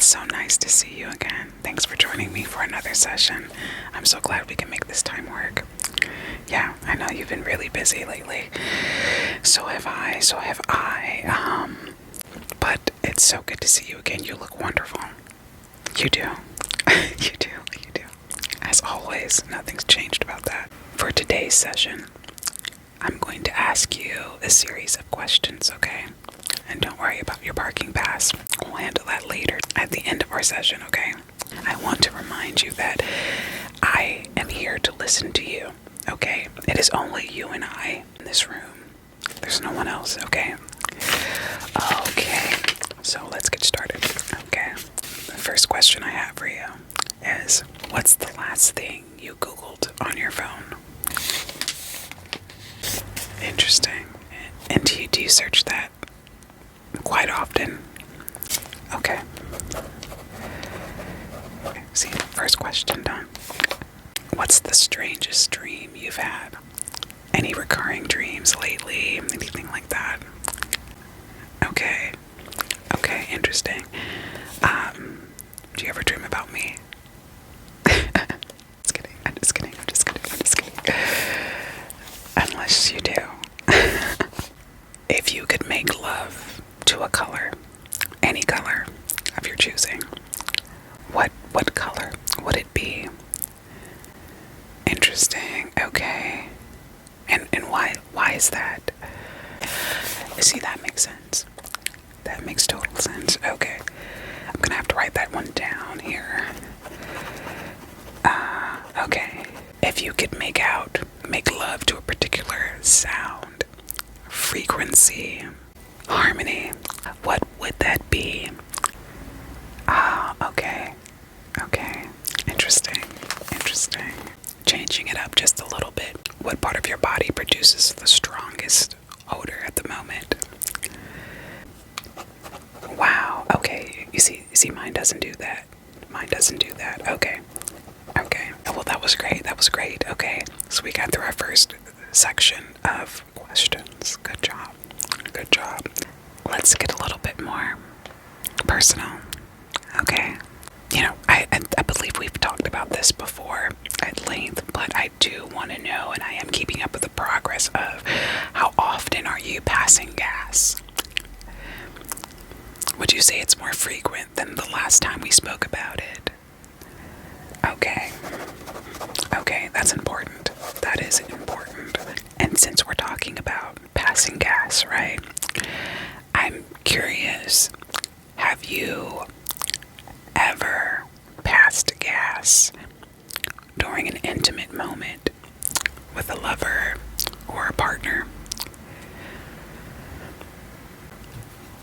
so nice to see you again. Thanks for joining me for another session. I'm so glad we can make this time work. Yeah, I know you've been really busy lately. So have I. But it's so good to see you again. You look wonderful. You do. You do. As always, nothing's changed about that. For today's session, I'm going to ask you a series of questions, okay? And don't worry about your parking pass. We'll handle that later at the end of our session, okay? I want to remind you that I am here to listen to you, okay? It is only you and I in this room. There's no one else, okay? Okay, so let's get started, okay? The first question I have for you is, what's the last thing you Googled on your phone? Interesting. And do you search that quite often? Okay. See, first question done. What's the strangest dream you've had? Any recurring dreams lately? Anything like that? Okay. Okay, interesting. Do you ever dream about me? I'm just kidding. Unless you do. If you could make love to a color, any color of your choosing, what color would it be? Interesting. Okay. And why is that? See, that makes sense. That makes total sense. Okay. I'm gonna have to write that one down here. Okay. If you could make love to a particular sound, frequency, harmony, what would that be? Okay. Interesting. Changing it up just a little bit. What part of your body produces the strongest odor at the moment? Wow, okay. You see, mine doesn't do that. Okay. Well, that was great. Okay. So we got through our first section of questions. Good job. Let's get a little bit more personal. Okay. You know, I believe we've talked about this before at length, but I do want to know, and I am keeping up with the progress of how often are you passing gas? Would you say it's more frequent than the last time we spoke about it? Okay, that's important. That is important. And since we're talking about passing gas, right? I'm curious, have you ever passed gas during an intimate moment with a lover or a partner?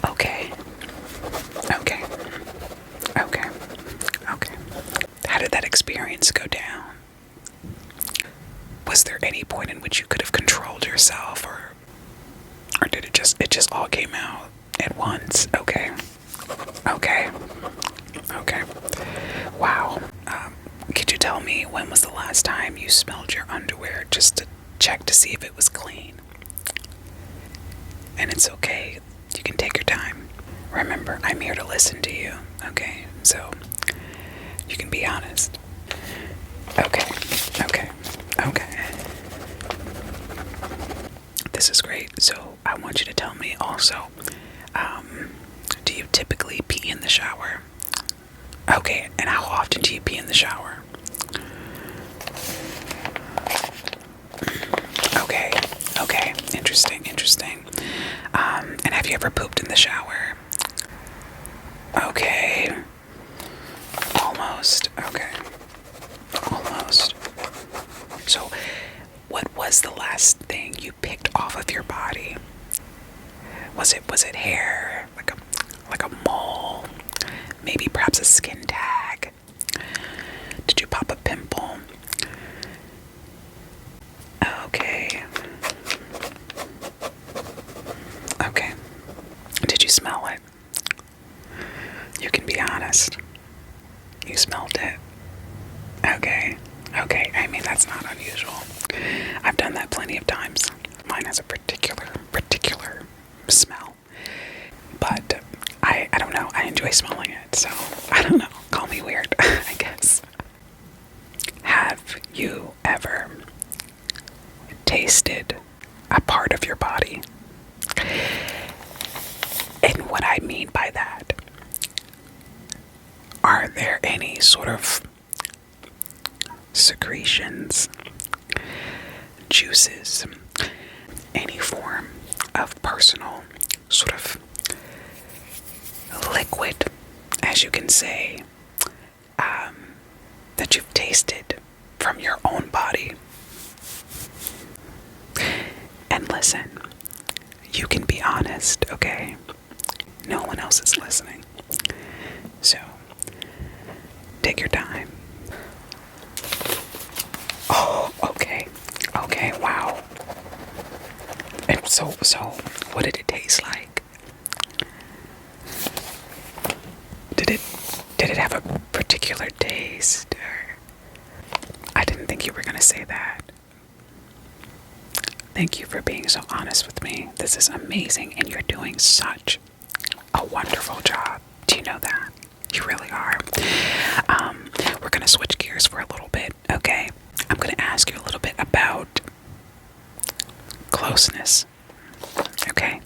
Okay. How did that experience go down? Was there any point in which you could have controlled yourself, or did it just all came out at once? Okay. Wow. Could you tell me, when was the last time you smelled your underwear just to check to see if it was clean? And it's okay. You can take your time. Remember, I'm here to listen to you. Okay? So, you can be honest. Okay. This is great. So, I want you to tell me also, do you typically pee in the shower? Okay, and how often do you pee in the shower? Okay, interesting. And have you ever pooped in the shower? Okay. Almost. So, what was the last thing you picked off of your body? Was it hair? Like a mole? Maybe perhaps a skin tag? Did you pop a pimple? Okay. Did you smell it? You can be honest. You smelled it. Okay. I mean, that's not unusual. I've done that plenty of times. Mine has a particular smell. But I don't know. I enjoy smelling it. So, I don't know. Call me weird, I guess. Have you ever tasted a part of your body? And what I mean by that, are there any sort of secretions, juices, any form of personal sort of liquid, as you can say, that you've tasted from your own body? And listen, you can be honest, okay? No one else is listening. So, take your time. Oh, okay. Okay, wow. And so, what did it taste like? Did it have a particular taste? Or I didn't think you were gonna say that. Thank you for being so honest with me. This is amazing, and you're doing such a wonderful job. Do you know that? You really are. We're gonna switch gears for a little bit, okay? I'm gonna ask you a little bit about closeness, okay?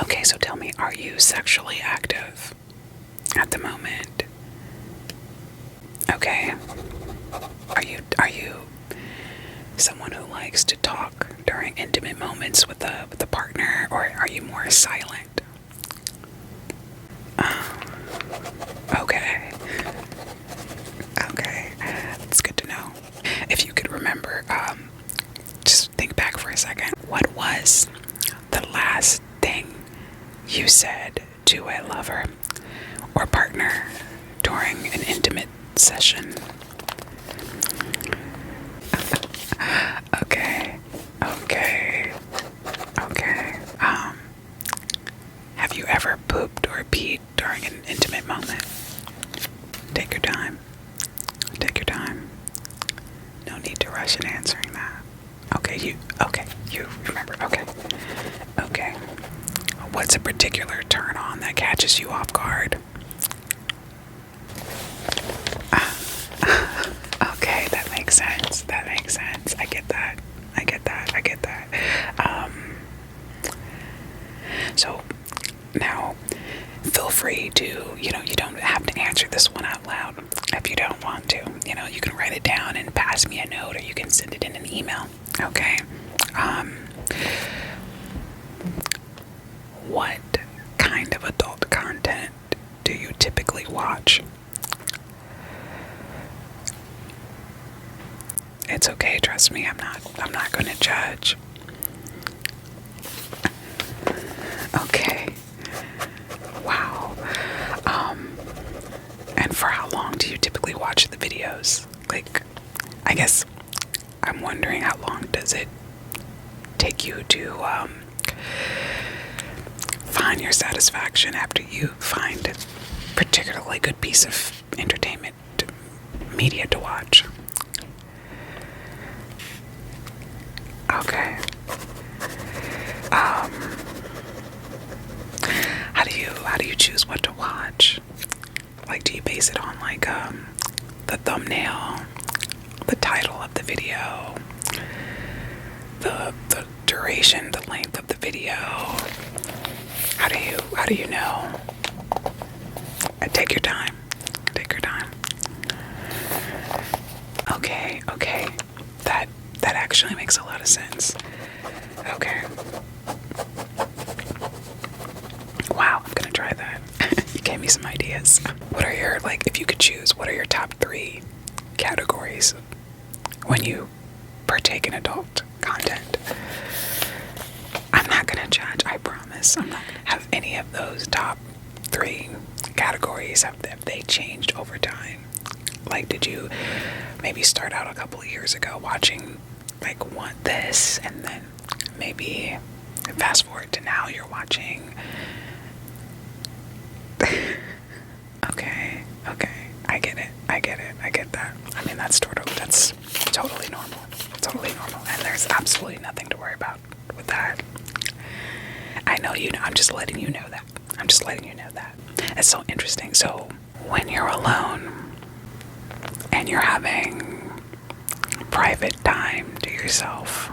Okay, so tell me, are you sexually active at the moment? Okay. Are you someone who likes to talk during intimate moments with a partner, or are you more silent? Okay. Okay. That's good to know. If you could remember, just think back for a second. What was the last thing you said to a lover or partner during an intimate session? Okay. Okay. Okay. Have you ever pooped or peed during an intimate moment? Take your time. Take your time. No need to rush in answering that. Okay, you remember. Okay. Okay. What's a particular turn on that catches you off guard? Okay, that makes sense. That makes sense. I get that. I get that. I get that. So now, feel free to, you don't have to answer this one out loud if you don't want to. You can write it down and pass me a note, or you can send it in an email. Okay. What kind of adult content do you typically watch? It's okay, trust me, I'm not going to judge. Okay. Wow. And for how long do you typically watch the videos? Like, I guess I'm wondering, how long does it take you to find your satisfaction after you find a particularly good piece of entertainment media to watch? Okay. How do you choose what to watch? Like, do you base it on like the thumbnail, the title of the video, the duration, the length of the video? How do you know? Take your time. Take your time. Okay. That actually makes a lot of sense. Okay. Wow, I'm gonna try that. You gave me some ideas. What are your, if you could choose, what are your top 3 categories when you partake in adult content? I'm not gonna judge, I promise. I'm not gonna have any of those top 3 categories. Have they changed over time? Like, did you maybe start out a couple of years ago watching want this, and then maybe fast forward to now you're watching? Okay, I get it. I get that. I mean, that's totally normal. Totally normal. And there's absolutely nothing to worry about with that. I know I'm just letting you know that. I'm just letting you know that. It's so interesting. So when you're alone and you're having private time to yourself,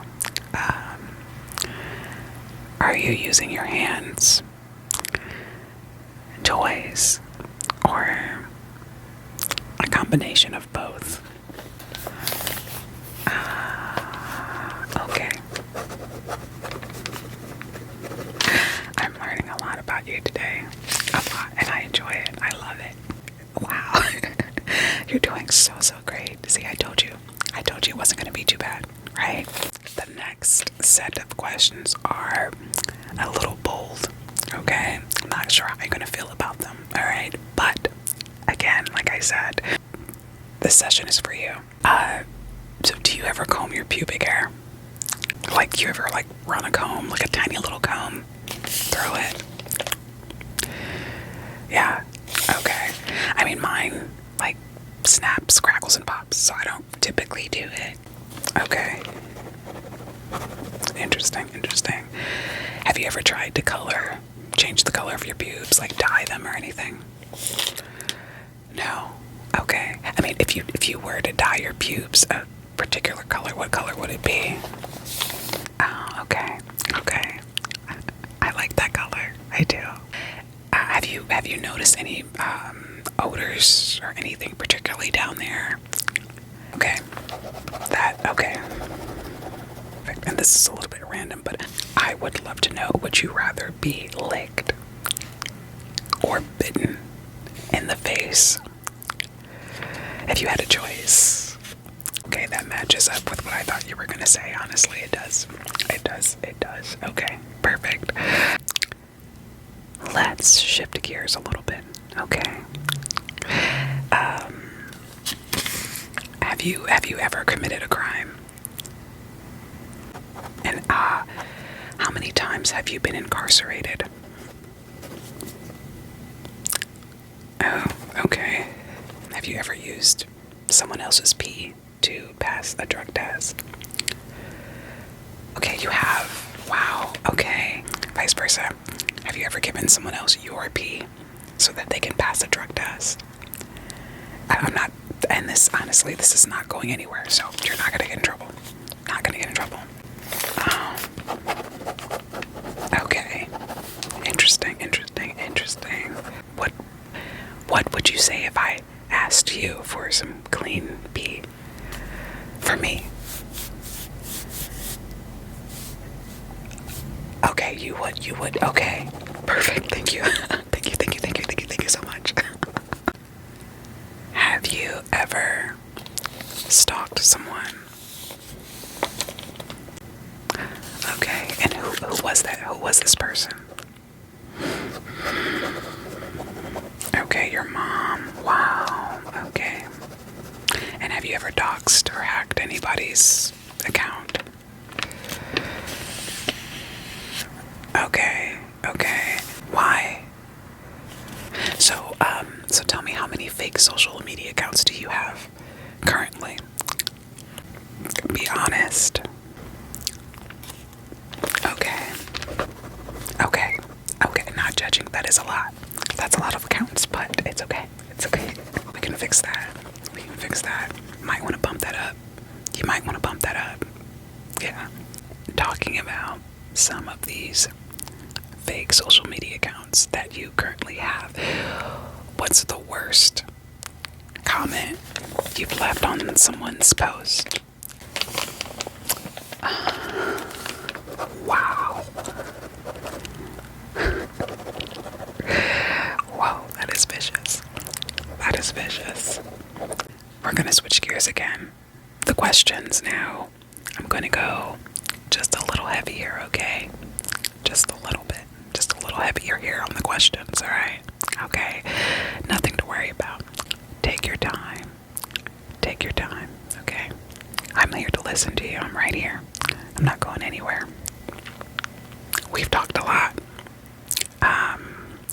are you using your hands, toys, or a combination of both? Okay. I'm learning a lot about you today. A lot, and I enjoy it. I love it. Wow. You're doing so great. See, I told you it wasn't going to be too bad, right? The next set of questions are a little bold, okay? I'm not sure how you're going to feel about them, all right? But, again, like I said, this session is for you. So do you ever comb your pubic hair? Like, do you ever, like, run a comb, like a tiny little comb, throw it? Yeah, okay. I mean, mine, like, snaps, crackles, and pops, so I don't typically do it. Okay. Interesting. Have you ever tried to change the color of your pubes, like dye them or anything? No. Okay. I mean, if you were to dye your pubes a particular color, what color would it be? Oh, okay. I like that color. I do. Have you noticed any odors or anything particularly down there? Okay. Okay. And this is a little bit random, but I would love to know, would you rather be licked or bitten in the face if you had a choice? Okay, that matches up with what I thought you were going to say. Honestly, it does. Okay, perfect. Let's shift gears a little bit. Okay. Have you ever committed a crime? And how many times have you been incarcerated? Oh, okay. Have you ever used someone else's pee to pass a drug test? Okay, you have. Wow, okay. Vice versa. Have you ever given someone else your pee so that they can pass a drug test? I'm not, and this, honestly, this is not going anywhere, so you're not gonna get in trouble. Not gonna get in trouble. Okay. Interesting. What would you say if I asked you for some clean pee for me? Okay, you would. Okay. Perfect. Thank you. Thank you so much. Have you ever stalked someone? Okay, and who was that? Who was this person? Okay, your mom. Wow. Okay. And have you ever doxed or hacked anybody's account? Okay. Why? So tell me, how many fake social media accounts do you have currently? Be honest. Okay, not judging. That is a lot. That's a lot of accounts, but it's okay. We can fix that. Might want to bump that up. You might want to bump that up. Yeah. Talking about some of these fake social media accounts that you currently have, what's the worst comment you've left on someone's post? Wow. Whoa, that is vicious. We're gonna switch gears again. The questions now. I'm gonna go just a little heavier, okay? Just a little bit. Just a little heavier here on the questions, alright? Okay. Nothing to worry about. Take your time, okay? I'm here to listen to you. I'm right here. I'm not going anywhere. We've talked a lot.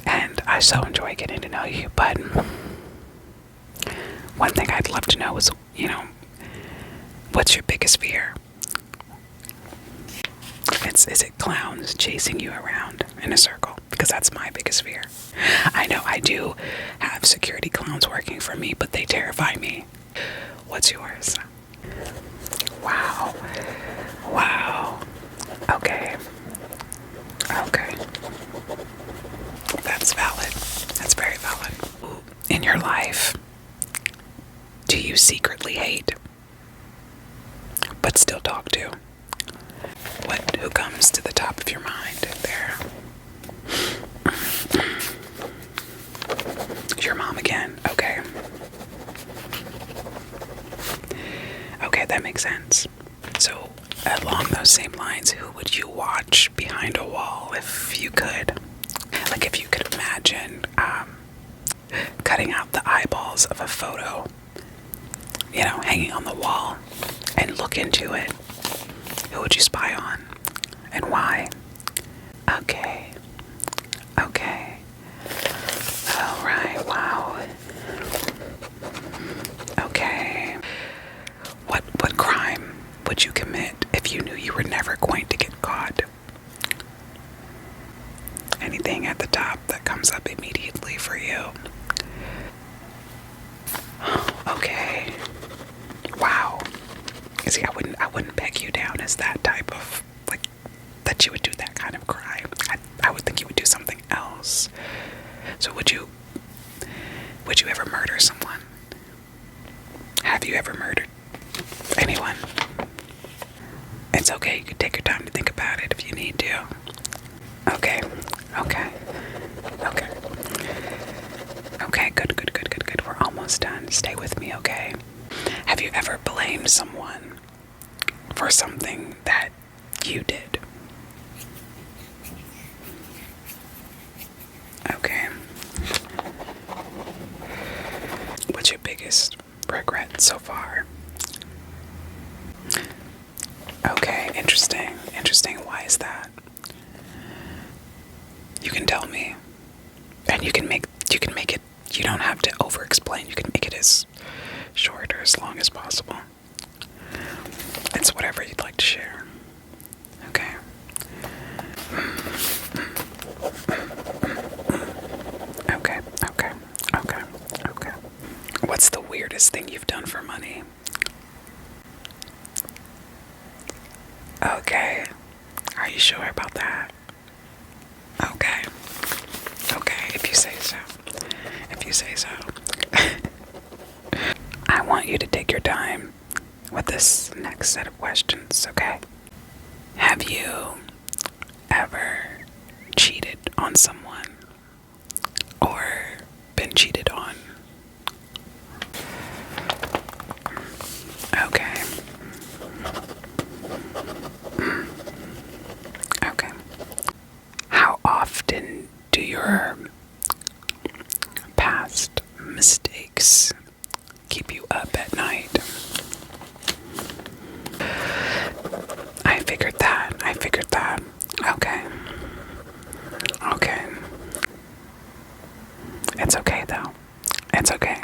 And I so enjoy getting to know you, but one thing I'd love to know is, what's your biggest fear? Is it clowns chasing you around in a circle? because that's my biggest fear. I know I do have security clowns working for me, but they terrify me. What's yours? Wow. Wow. Okay. Okay. That's valid. That's very valid. In your life, do you secretly hate, but still talk to? Who comes to the top of your mind there? Your mom again. Okay. Okay, that makes sense. So, along those same lines, who would you watch behind a wall if you could? Like, if you could imagine cutting out the eyeballs of a photo, hanging on the wall, and look into it. Who would you spy on? And why? Okay. Okay. Alright, wow. Okay. What crime would you commit if you knew you were never going to get caught? Anything at the top that comes up immediately for you? Okay. Wow. See, I wouldn't peg you down as that type of, that you would do that kind of crime. I would think you would do something else. So would you ever murder someone? Have you ever murdered anyone? It's okay, you can take your time to think about it if you need to. Okay. Okay. Okay. Okay, good. We're almost done. Stay with me, okay? Have you ever blamed someone for something that you did? Okay. What's your biggest regret so far? Okay, interesting. Why is that? You can tell me. And you can make it, you don't have to over explain. You can make it as short or as long as possible. It's whatever you'd like to share. Okay. Okay. What's the weirdest thing you've done for money? Okay. Are you sure about that? Okay, if you say so. I want you to take your time with this next set of questions, okay? Have you ever cheated on someone or been cheated on? Okay. Okay. How often do your past mistakes keep you up at night? I figured that. Okay. It's okay though. It's okay.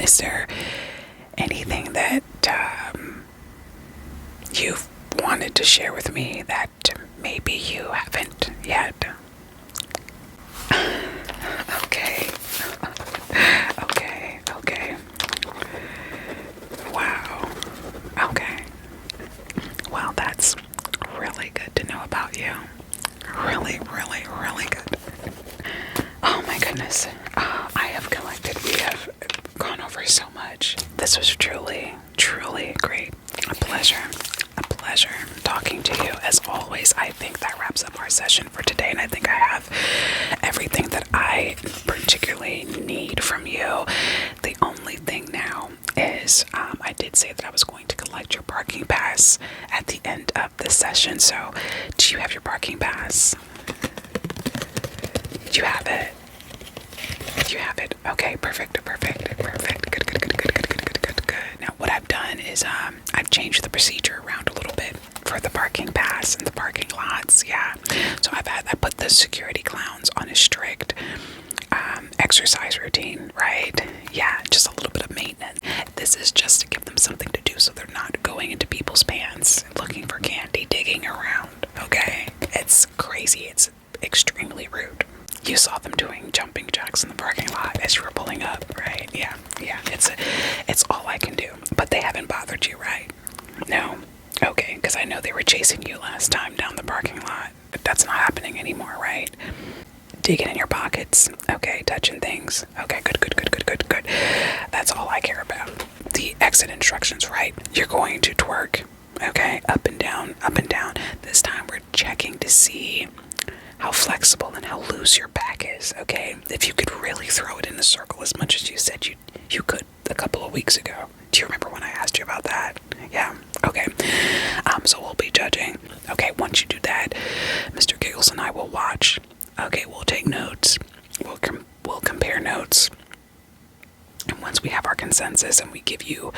Is there anything that you've wanted to share with me that maybe you haven't yet? Okay. Wow. Okay. Well, that's really good to know about you. Really good. Oh my goodness. I have collected. We have gone over so much. This was truly great. A pleasure talking to you as always. I think that wraps up our session for today, and I think I have everything that I particularly need from you. The only thing now is I did say that I was going to collect your parking pass at the end of the session. So do you have your parking pass? Do you have it? Okay, perfect. Good. Now what I've done is I've changed the procedure around a little bit for the parking pass and the parking lots. Yeah. So I put the security clowns on a strict exercise routine, right? Yeah, just a little bit of maintenance. This is just to give them something to do so they're not going into people's pants looking for candy, digging around. Okay? It's crazy. extremely rude. You saw them doing jumping jacks in the parking lot as you were pulling up, right? Yeah. It's all I can do. But they haven't bothered you, right? No. Okay, because I know they were chasing you last time down the parking lot. But that's not happening anymore, right? Digging in your pockets. Okay, touching things. Okay, good. That's all I care about. The exit instructions, right? You're going to twerk. Okay, up and down, up and down. This time we're checking to see how flexible and how loose your back is, okay? If you could really throw it in a circle as much as you said you could a couple of weeks ago. Do you remember when I asked you about that? Yeah, okay. So we'll be judging. Okay, once you do that, Mr. Giggles and I will watch. Okay, we'll take notes. We'll compare notes. And once we have our consensus and we give you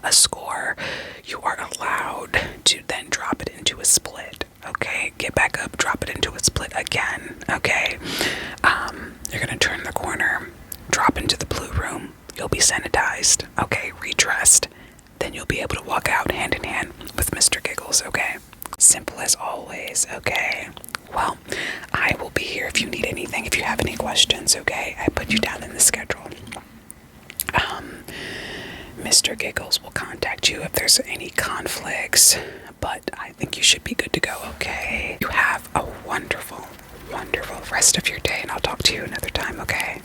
a score, you are allowed to then drop it into a split. Okay, get back up, drop it into a split again. Okay, you're gonna turn the corner, drop into the blue room. You'll be sanitized. Okay, redressed. Then you'll be able to walk out hand in hand with Mr. Giggles. Okay, simple as always. Okay. Well, I will be here if you need anything. If you have any questions. Okay, I put you down in the schedule. Mr. Giggles will contact you if there's any conflicts, but I think you should be good to go, okay? You have a wonderful rest of your day, and I'll talk to you another time, okay?